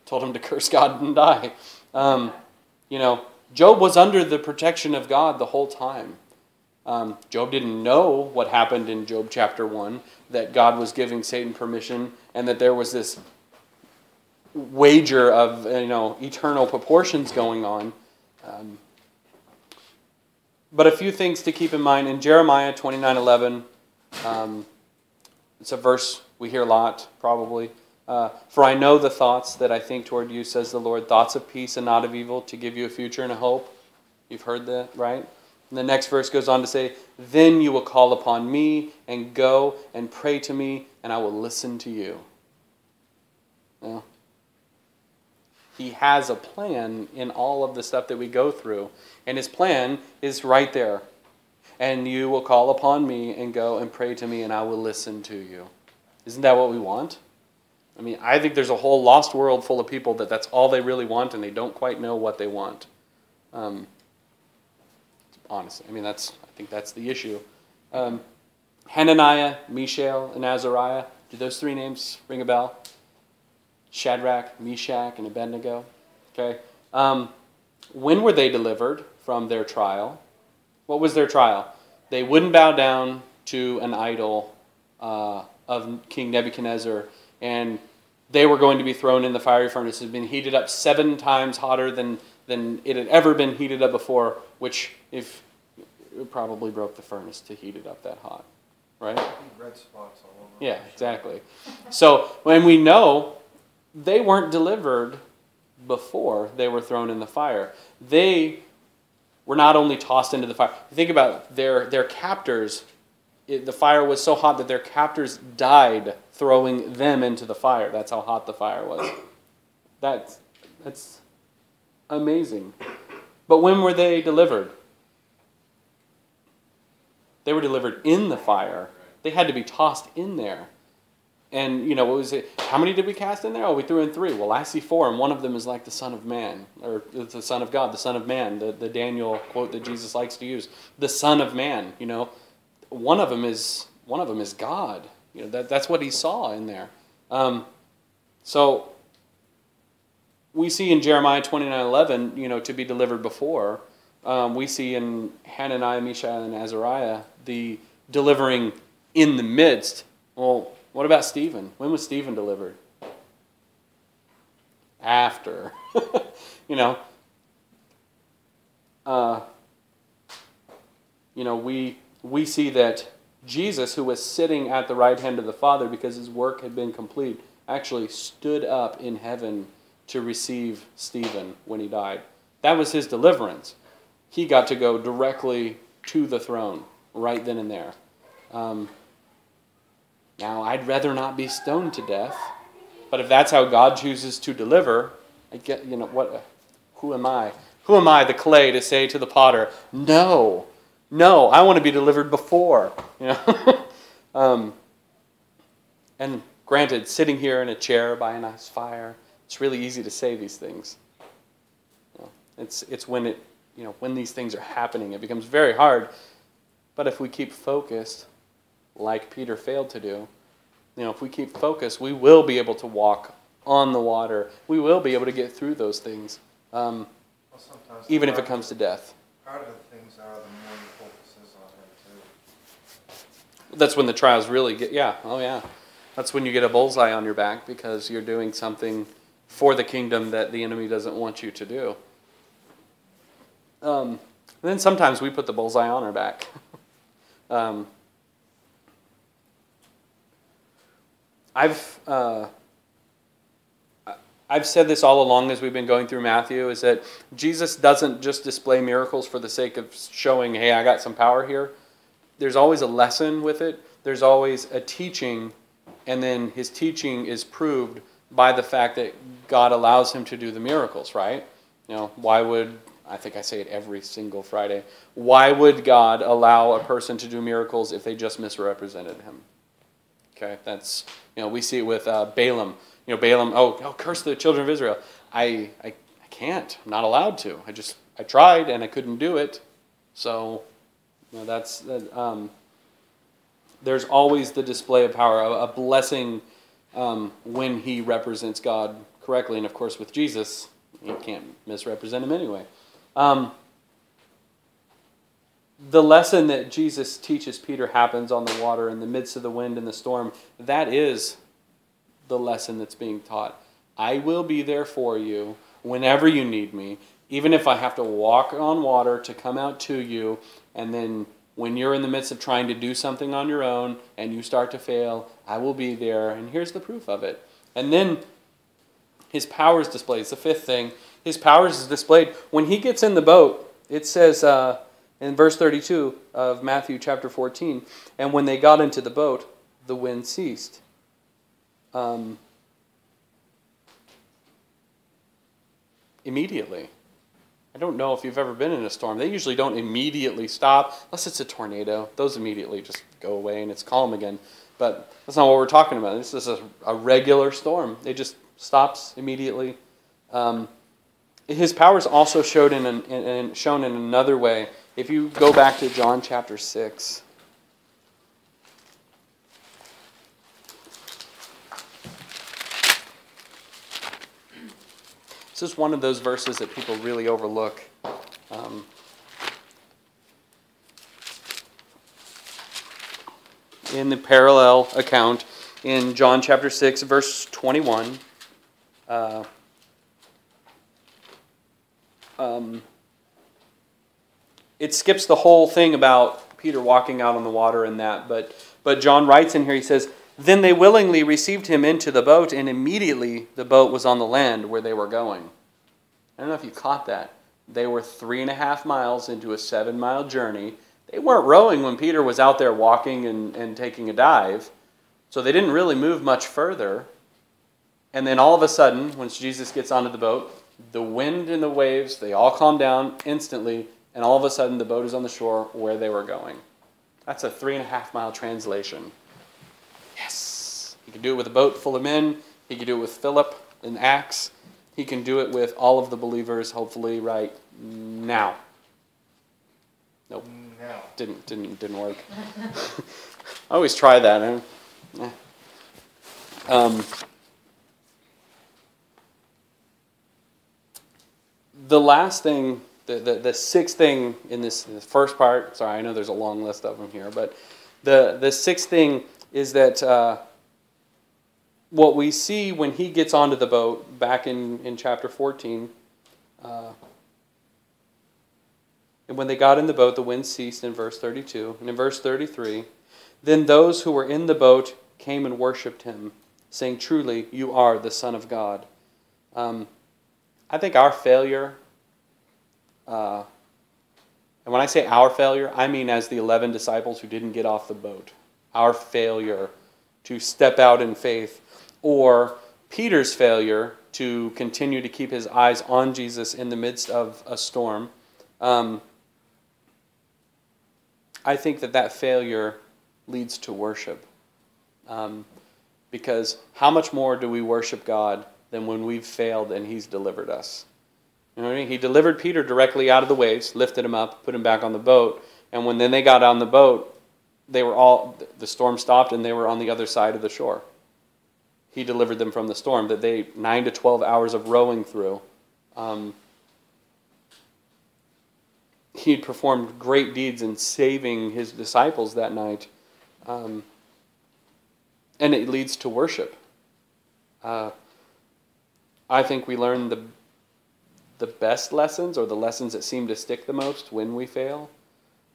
told him to curse God and die. Job was under the protection of God the whole time. Job didn't know what happened in Job chapter 1, that God was giving Satan permission and that there was this wager of eternal proportions going on. But a few things to keep in mind. In Jeremiah 29:11, it's a verse we hear a lot, probably. For I know the thoughts that I think toward you, says the Lord, thoughts of peace and not of evil, to give you a future and a hope. You've heard that, right? And the next verse goes on to say, then you will call upon me and go and pray to me, and I will listen to you. Well, he has a plan in all of the stuff that we go through. And his plan is right there. And you will call upon me and go and pray to me, and I will listen to you. Isn't that what we want? I mean, I think there's a whole lost world full of people that's all they really want, and they don't quite know what they want. Honestly, I think that's the issue. Hananiah, Mishael, and Azariah. Do those 3 names ring a bell? Shadrach, Meshach, and Abednego. Okay. When were they delivered from their trial? What was their trial? They wouldn't bow down to an idol of King Nebuchadnezzar, and they were going to be thrown in the fiery furnace. It had been heated up 7 times hotter than it had ever been heated up before, which it probably broke the furnace to heat it up that hot, right? Red spots all over. Yeah, exactly. So when we know they weren't delivered before they were thrown in the fire, they were not only tossed into the fire. Think about their captors. The fire was so hot that their captors died throwing them into the fire. That's how hot the fire was. That's amazing. But when were they delivered? They were delivered in the fire. They had to be tossed in there. And, what was it? How many did we cast in there? Oh, we threw in 3. Well, I see 4, and one of them is like the Son of Man, or the Son of God, the Son of Man, the Daniel quote that Jesus likes to use. The Son of Man, one of them is God. That's what he saw in there. So we see in Jeremiah 29:11, to be delivered before. We see in Hananiah, Mishael, and Azariah the delivering in the midst. Well, what about Stephen? When was Stephen delivered? After. We see that Jesus, who was sitting at the right hand of the Father because his work had been complete, actually stood up in heaven to receive Stephen when he died. That was his deliverance. He got to go directly to the throne right then and there. Now, I'd rather not be stoned to death, but if that's how God chooses to deliver, who am I? Who am I, the clay, to say to the potter, no, I want to be delivered before. And granted, sitting here in a chair by a nice fire, it's really easy to say these things. It's when when these things are happening, it becomes very hard. But if we keep focused, like Peter failed to do, if we keep focused, we will be able to walk on the water. We will be able to get through those things, even if it comes to death. Harder the things are, the more you focus on them too. That's when the trials really get, that's when you get a bullseye on your back because you're doing something for the kingdom that the enemy doesn't want you to do. And then sometimes we put the bullseye on our back. I've said this all along as we've been going through Matthew, is that Jesus doesn't just display miracles for the sake of showing, hey, I got some power here. There's always a lesson with it. There's always a teaching, and then his teaching is proved by the fact that God allows him to do the miracles, right? Why would, I think I say it every single Friday, why would God allow a person to do miracles if they just misrepresented him? Okay, that's, we see it with Balaam. Balaam, curse the children of Israel. I can't. I'm not allowed to. I tried and I couldn't do it. So, there's always the display of power, a blessing when he represents God correctly. And of course, with Jesus, you can't misrepresent him anyway. The lesson that Jesus teaches Peter happens on the water in the midst of the wind and the storm. That is the lesson that's being taught. I will be there for you whenever you need me, even if I have to walk on water to come out to you, and then when you're in the midst of trying to do something on your own and you start to fail, I will be there, and here's the proof of it. And then his power is displayed. It's the fifth thing. His power is displayed. When he gets in the boat, it says in verse 32 of Matthew chapter 14, and when they got into the boat, the wind ceased. Immediately. I don't know if you've ever been in a storm. They usually don't immediately stop, unless it's a tornado. Those immediately just go away and it's calm again. But that's not what we're talking about. This is a regular storm. It just stops immediately. His power is also shown in another way. If you go back to John chapter 6. This is one of those verses that people really overlook. In the parallel account in John chapter 6, verse 21, it skips the whole thing about Peter walking out on the water and that, but John writes in here, he says, "Then they willingly received him into the boat, and immediately the boat was on the land where they were going." I don't know if you caught that. They were 3.5 miles into a 7-mile journey. They weren't rowing when Peter was out there walking and taking a dive, so they didn't really move much further. And then all of a sudden, once Jesus gets onto the boat, the wind and the waves, they all calm down instantly, and all of a sudden the boat is on the shore where they were going. That's a 3.5-mile translation. Yes! He could do it with a boat full of men. He could do it with Philip in Acts. He can do it with all of the believers, hopefully, right now. Nope. No. Didn't work. I always try that. The last thing, the sixth thing in this first part, sorry, I know there's a long list of them here, but the sixth thing is that what we see when he gets onto the boat, back in chapter 14, and when they got in the boat, the wind ceased in verse 32. And in verse 33, then those who were in the boat came and worshipped him, saying, "Truly, you are the Son of God." I think our failure, and when I say our failure, I mean as the 11 disciples who didn't get off the boat. Our failure to step out in faith, or Peter's failure to continue to keep his eyes on Jesus in the midst of a storm. I think that failure leads to worship. Because how much more do we worship God than when we've failed and he's delivered us? You know what I mean? He delivered Peter directly out of the waves, lifted him up, put him back on the boat, and when then they got on the boat, the storm stopped and they were on the other side of the shore. He delivered them from the storm that they 9 to 12 hours of rowing through. He performed great deeds in saving his disciples that night. And it leads to worship. I think we learn the best lessons, or the lessons that seem to stick the most, when we fail.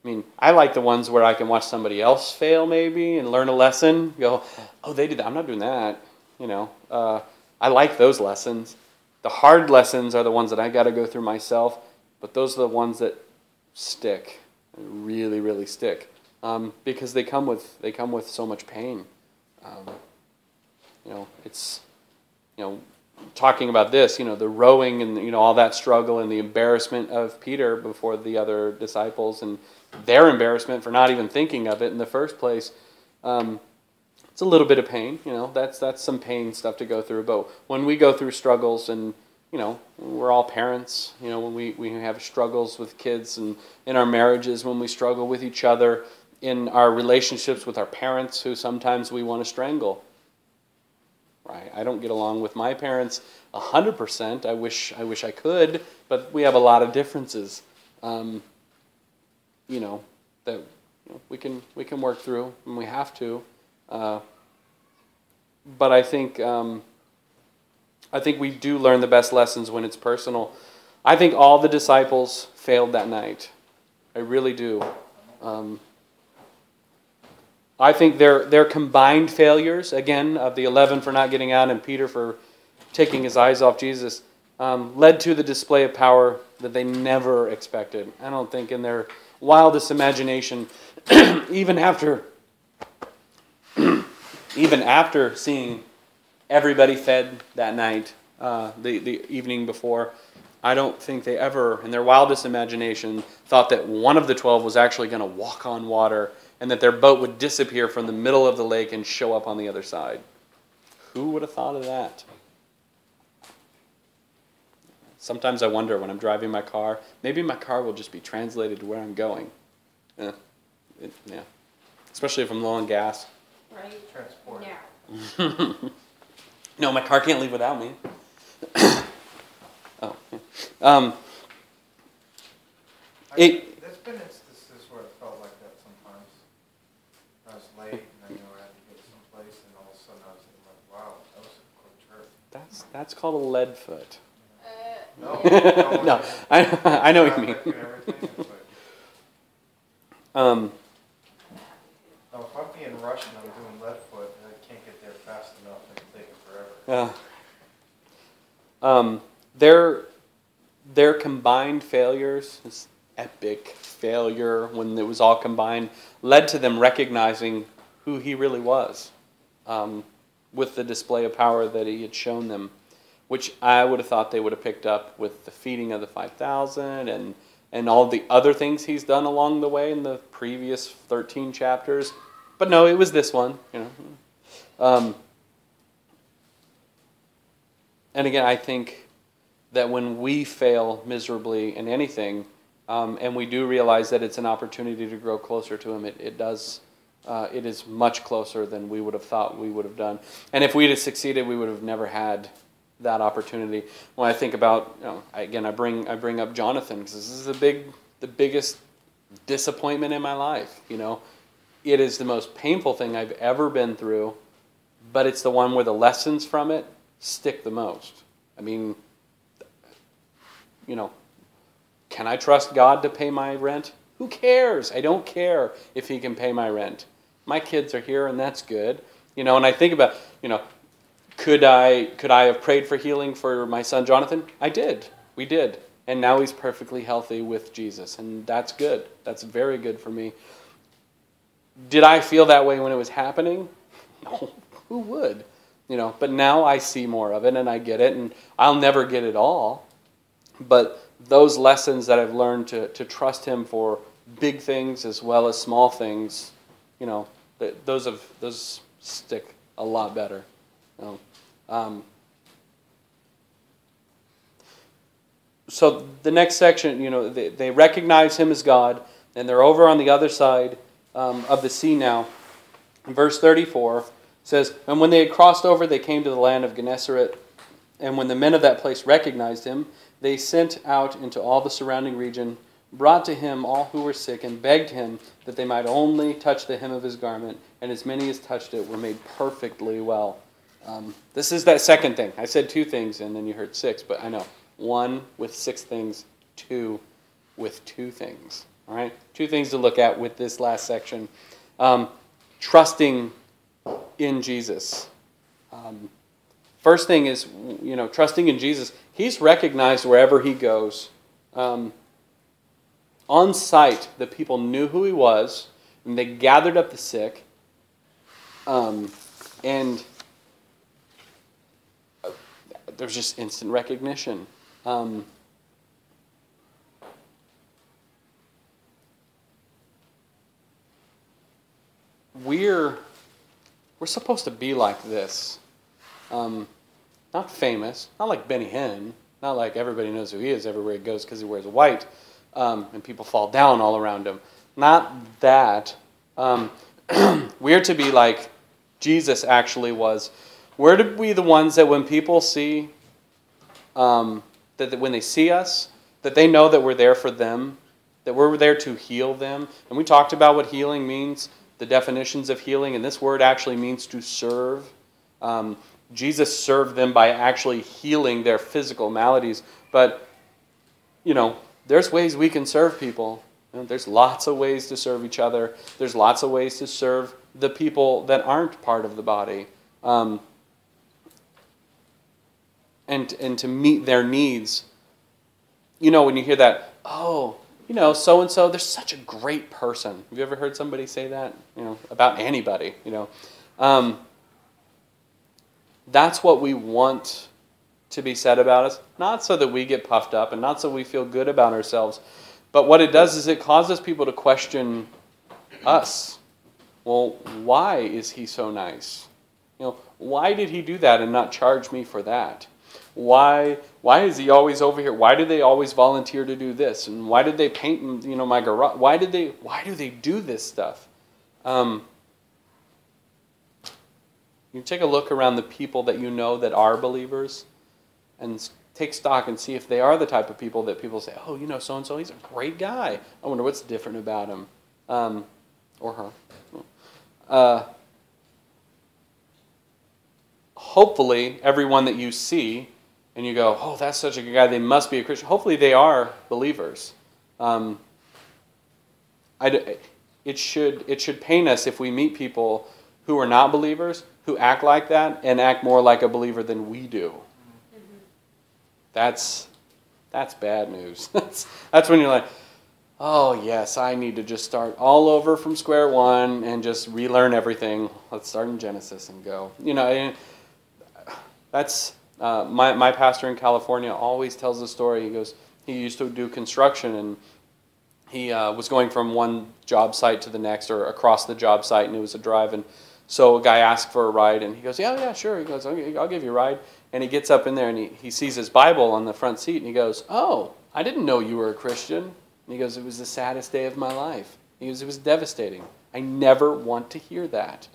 I mean, I like the ones where I can watch somebody else fail maybe and learn a lesson. Go, oh, they did that. I'm not doing that. You know, I like those lessons. The hard lessons are the ones that I got to go through myself, but those are the ones that stick, really, really stick, because they come with so much pain. It's talking about this, the rowing and all that struggle and the embarrassment of Peter before the other disciples and their embarrassment for not even thinking of it in the first place. It's a little bit of pain, that's some pain stuff to go through. But when we go through struggles and we're all parents, when we have struggles with kids, and in our marriages, when we struggle with each other, in our relationships with our parents, who sometimes we want to strangle. Right? I don't get along with my parents 100%. I wish I could, but we have a lot of differences. That we can work through, and we have to. But I think we do learn the best lessons when it's personal. I think all the disciples failed that night. I really do. I think their combined failures, again, of the 11 for not getting out and Peter for taking his eyes off Jesus, led to the display of power that they never expected. I don't think in their wildest imagination, even after seeing everybody fed that night, the evening before, I don't think they ever, in their wildest imagination, thought that one of the 12 was actually going to walk on water and that their boat would disappear from the middle of the lake and show up on the other side. Who would have thought of that? Sometimes I wonder when I'm driving my car, maybe my car will just be translated to where I'm going. Yeah. Especially if I'm low on gas. Right? Transport. Yeah. No, my car can't leave without me. Oh. There's been instances where it felt like that sometimes. I was late and I knew I had to get someplace, and all of a sudden I was like, wow, that was a quick trip. That's called a lead foot. No, No, I know what you mean. traffic and everything, it's like, Um, no, if I'm being rushed and I'm doing lead foot and I can't get there fast enough, it can take it forever. their combined failures, this epic failure when it was all combined, led to them recognizing who he really was, with the display of power that he had shown them, which I would have thought they would have picked up with the feeding of the 5,000 and all the other things he's done along the way in the previous 13 chapters. But no, it was this one, And again, I think that when we fail miserably in anything, and we do realize that it's an opportunity to grow closer to him, it is much closer than we would have thought we would have done. And if we'd have succeeded, we would have never had that opportunity. When I think about, again, I bring up Jonathan, because this is the biggest disappointment in my life. It is the most painful thing I've ever been through, but it's the one where the lessons from it stick the most. I mean, can I trust God to pay my rent? Who cares? I don't care if he can pay my rent. My kids are here, and that's good. And I think about, could I have prayed for healing for my son Jonathan? I did. We did. And now he's perfectly healthy with Jesus, and that's good. That's very good for me. Did I feel that way when it was happening? No. Who would? But now I see more of it, and I get it, and I'll never get it all. But those lessons that I've learned to trust him for big things as well as small things, those stick a lot better. So the next section, they recognize him as God, and they're over on the other side of the sea now. In verse 34 says, "And when they had crossed over, they came to the land of Gennesaret. And when the men of that place recognized him, they sent out into all the surrounding region, brought to him all who were sick, and begged him that they might only touch the hem of his garment. And as many as touched it were made perfectly well." This is that second thing. I said 2 things, and then you heard 6, but I know. 1 with 6 things, 2 with 2 things. All right? 2 things to look at with this last section. Trusting in Jesus. First thing is, trusting in Jesus. He's recognized wherever he goes. On sight, the people knew who he was, and they gathered up the sick. And there's just instant recognition. We're supposed to be like this. Not famous, not like Benny Hinn, Not like everybody knows who he is everywhere he goes because he wears white, and people fall down all around him. Not that. We're to be like Jesus actually was. We're to be the ones that when people see, that when they see us, that they know that we're there for them, that we're there to heal them. And we talked about what healing means, the definitions of healing, and this word actually means to serve. Jesus served them by actually healing their physical maladies. But, there's ways we can serve people. There's lots of ways to serve each other. There's lots of ways to serve the people that aren't part of the body. And to meet their needs. When you hear that, so-and-so, they're such a great person. Have you ever heard somebody say that? About anybody, That's what we want to be said about us. Not so that we get puffed up and not so we feel good about ourselves. But what it does is it causes people to question us. Well, why is he so nice? Why did he do that and not charge me for that? Why is he always over here? Why do they always volunteer to do this? And why did they paint, my garage? Why do they do this stuff? You take a look around the people that you know that are believers and take stock and see if they are the type of people that people say, so-and-so, he's a great guy. I wonder what's different about him. Or her. Hopefully, everyone that you see and you go, that's such a good guy, they must be a Christian. Hopefully they are believers. It should pain us if we meet people who are not believers, who act like that and act more like a believer than we do. That's bad news. That's when you're like, oh yes, I need to just start all over from square one and just relearn everything. Let's start in Genesis and go. That's my pastor in California always tells the story. He used to do construction and he was going from one job site to the next or across the job site, and it was a drive. And so a guy asked for a ride, and he goes, yeah, sure. He goes, okay, I'll give you a ride. And he gets up in there, and he sees his Bible on the front seat, and he goes, oh, I didn't know you were a Christian. And he goes, it was the saddest day of my life. He goes, it was devastating. I never want to hear that.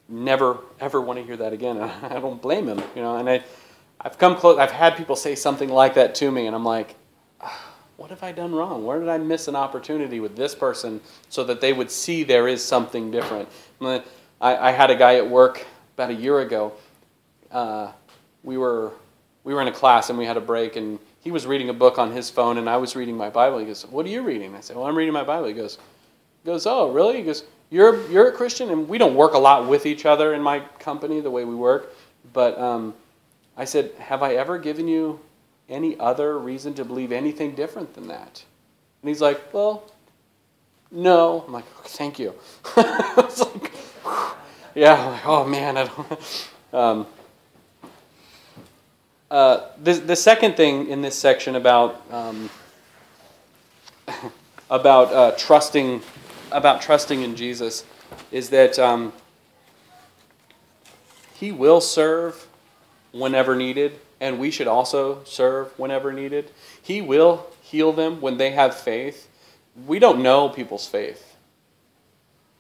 Never, ever want to hear that again. I don't blame him, And I've come close. I've had people say something like that to me, and I'm like, what have I done wrong? Where did I miss an opportunity with this person so that they would see there is something different? I had a guy at work about a year ago. We were in a class and we had a break, and he was reading a book on his phone and I was reading my Bible. He goes, what are you reading? I said, well, I'm reading my Bible. He goes, oh, really? He goes, you're a Christian? And we don't work a lot with each other in my company the way we work. But I said, have I ever given you any other reason to believe anything different than that? And he's like, well, no. I'm like, okay, thank you. It's like, yeah, I'm like, oh man, I don't. The second thing in this section about trusting in Jesus is that He will serve whenever needed, and we should also serve whenever needed. He will heal them when they have faith. We don't know people's faith.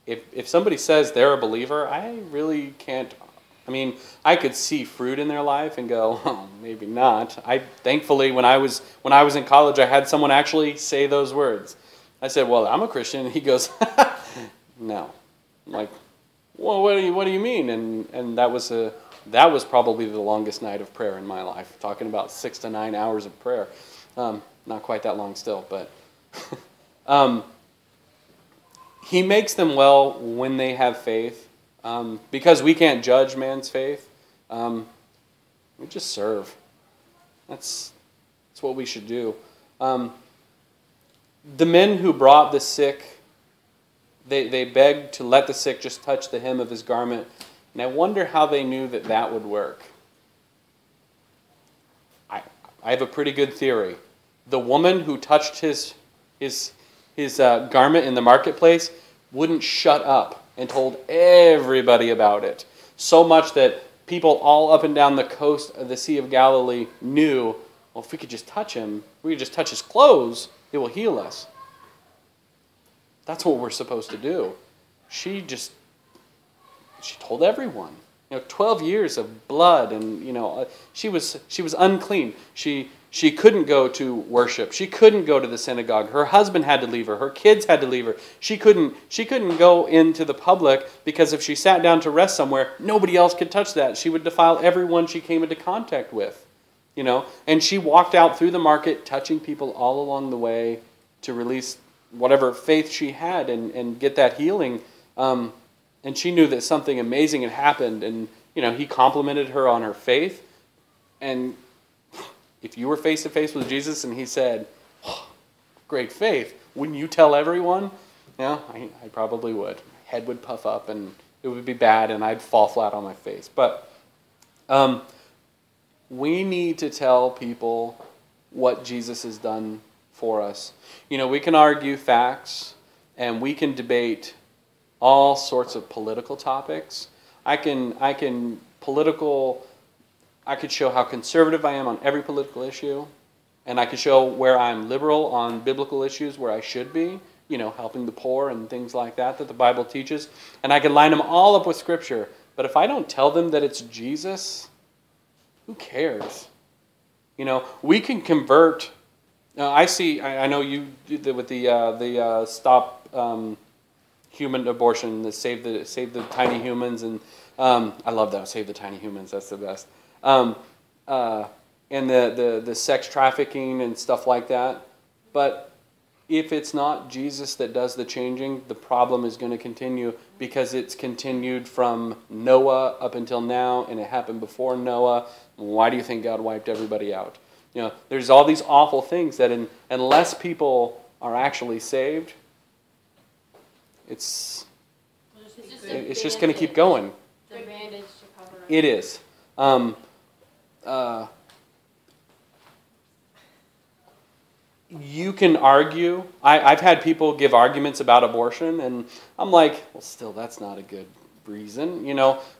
If somebody says they're a believer, I really can't. I mean, I could see fruit in their life and go, oh, maybe not. Thankfully, when I was in college, I had someone actually say those words. I said, well, I'm a Christian. And he goes, no. I'm like, well, what do you mean? And that was probably the longest night of prayer in my life, talking about 6 to 9 hours of prayer. Not quite that long still, but He makes them well when they have faith. Because we can't judge man's faith, we just serve. That's what we should do. The men who brought the sick, they begged to let the sick just touch the hem of his garment. And I wonder how they knew that would work. I have a pretty good theory. The woman who touched his garment in the marketplace wouldn't shut up and told everybody about it. So much that people all up and down the coast of the Sea of Galilee knew, well, if we could just touch him, if we could just touch his clothes, it will heal us. That's what we're supposed to do. She told everyone. 12 years of blood, and she was unclean. She couldn't go to worship. She couldn't go to the synagogue. Her husband had to leave her. Her kids had to leave her. She couldn't go into the public because if she sat down to rest somewhere, nobody else could touch that. She would defile everyone she came into contact with. And she walked out through the market, touching people all along the way to release whatever faith she had and get that healing. And she knew that something amazing had happened. And, he complimented her on her faith. And if you were face to face with Jesus and he said, oh, great faith, wouldn't you tell everyone? Yeah, I probably would. My head would puff up and it would be bad and I'd fall flat on my face. But we need to tell people what Jesus has done for us. We can argue facts and we can debate all sorts of political topics. I could show how conservative I am on every political issue, and I could show where I'm liberal on biblical issues where I should be, helping the poor and things like that the Bible teaches. And I can line them all up with Scripture. But if I don't tell them that it's Jesus, who cares? We can convert. I know you did with the stop human abortion, the save the tiny humans, and I love that, save the tiny humans. That's the best. And the sex trafficking and stuff like that. But if it's not Jesus that does the changing, the problem is going to continue because it's continued from Noah up until now, and it happened before Noah. Why do you think God wiped everybody out? There's all these awful things that unless people are actually saved, it's just going to keep going. The bandage to cover up. It is. You can argue. I've had people give arguments about abortion, and I'm like, well, still, that's not a good reason,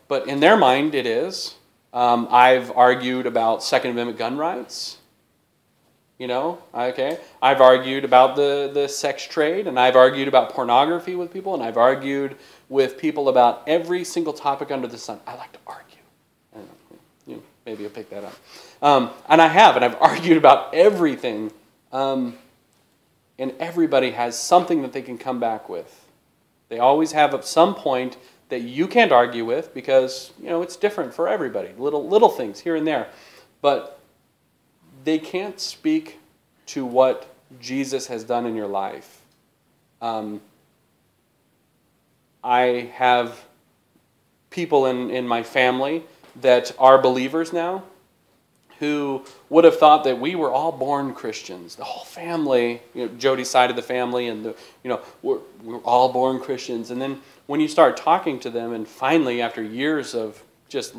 But in their mind, it is. I've argued about Second Amendment gun rights. Okay. I've argued about the sex trade, and I've argued about pornography with people, and I've argued with people about every single topic under the sun. I like to argue. Maybe you'll pick that up. And I've argued about everything. And everybody has something that they can come back with. They always have at some point that you can't argue with because, it's different for everybody. Little things here and there. But they can't speak to what Jesus has done in your life. I have people in my family that are believers now who would have thought that we were all born Christians. The whole family, Jody's side of the family, and we're all born Christians. And then when you start talking to them, and finally after years of just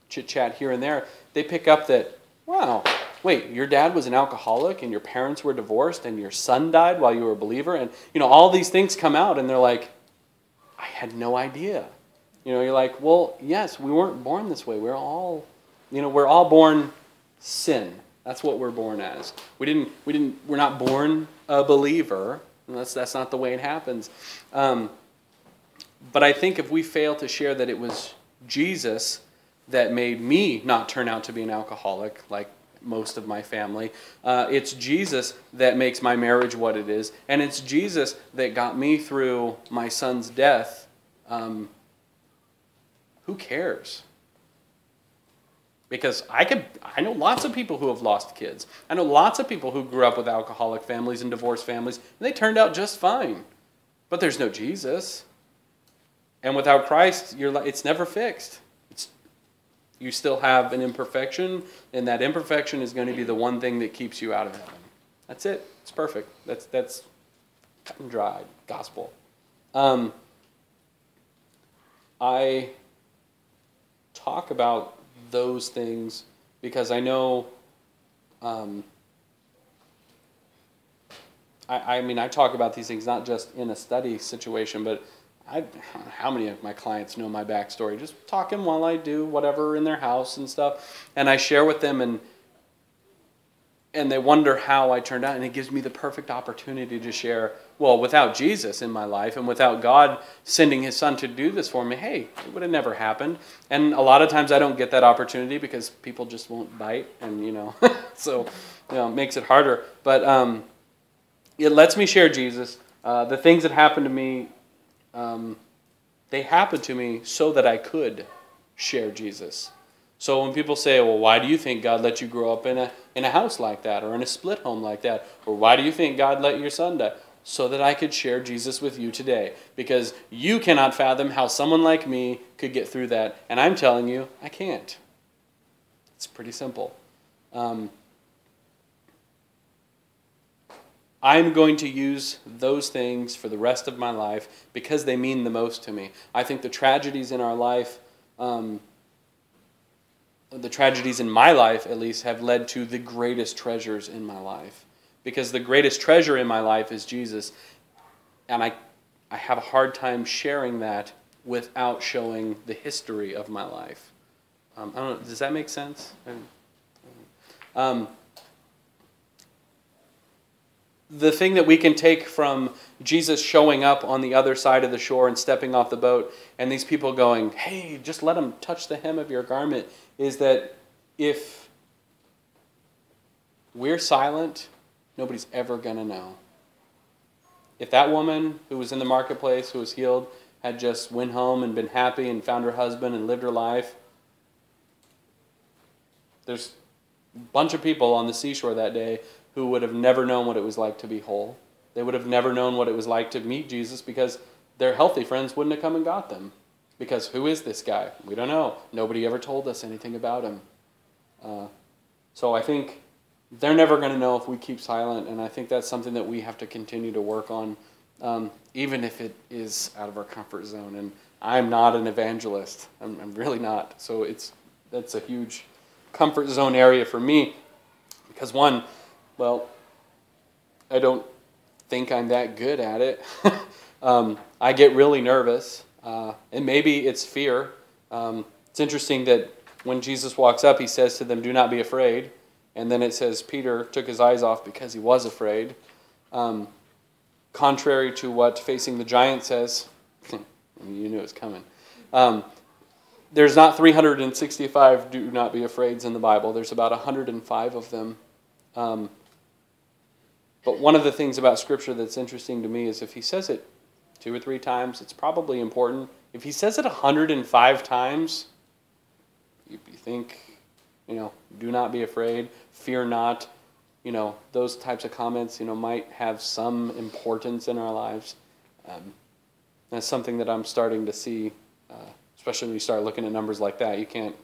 chit-chat here and there, they pick up that, wow, wait, your dad was an alcoholic and your parents were divorced and your son died while you were a believer, and all these things come out, and they're like, I had no idea. You're like, well, yes, we weren't born this way. We're all born sin. That's what we're born as. We're not born a believer. That's not the way it happens. But I think if we fail to share that it was Jesus that made me not turn out to be an alcoholic like most of my family, it's Jesus that makes my marriage what it is, and it's Jesus that got me through my son's death. Who cares? Because I know lots of people who have lost kids. I know lots of people who grew up with alcoholic families and divorced families, and they turned out just fine. But there's no Jesus. And without Christ, it's never fixed. You still have an imperfection, and that imperfection is going to be the one thing that keeps you out of heaven. That's it. It's perfect. That's cut and dried gospel. I talk about those things because I know, I talk about these things not just in a study situation, but I don't know how many of my clients know my backstory. Just talking while I do whatever in their house and stuff, and I share with them, and they wonder how I turned out, and it gives me the perfect opportunity to share. Well, without Jesus in my life and without God sending His Son to do this for me, hey, it would have never happened. And a lot of times I don't get that opportunity because people just won't bite, and so it makes it harder. But it lets me share Jesus. The things that happened to me, they happened to me so that I could share Jesus. So when people say, well, why do you think God let you grow up in a house like that, or in a split home like that, or why do you think God let your son die? So that I could share Jesus with you today. Because you cannot fathom how someone like me could get through that. And I'm telling you, I can't. It's pretty simple. I'm going to use those things for the rest of my life because they mean the most to me. I think the tragedies in our life, the tragedies in my life at least, have led to the greatest treasures in my life. Because the greatest treasure in my life is Jesus. And I have a hard time sharing that without showing the history of my life. I don't know, does that make sense? The thing that we can take from Jesus showing up on the other side of the shore and stepping off the boat, and these people going, hey, just let him touch the hem of your garment, is that if we're silent, nobody's ever going to know. If that woman who was in the marketplace, who was healed, had just went home and been happy and found her husband and lived her life, there's a bunch of people on the seashore that day who would have never known what it was like to be whole. They would have never known what it was like to meet Jesus because their healthy friends wouldn't have come and got them. Because who is this guy? We don't know. Nobody ever told us anything about him. So I think they're never going to know if we keep silent, and I think that's something that we have to continue to work on, even if it is out of our comfort zone. And I'm not an evangelist. I'm really not. So that's a huge comfort zone area for me because, one, well, I don't think I'm that good at it. I get really nervous, and maybe it's fear. It's interesting that when Jesus walks up, he says to them, do not be afraid. And then it says Peter took his eyes off because he was afraid. Contrary to what Facing the Giant says, you knew it was coming. There's not 365 do not be afraids in the Bible. There's about 105 of them. But one of the things about Scripture that's interesting to me is if he says it 2 or 3 times, it's probably important. If he says it 105 times, you think, do not be afraid, fear not, those types of comments, might have some importance in our lives. That's something that I'm starting to see, especially when you start looking at numbers like that. You can't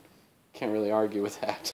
really argue with that.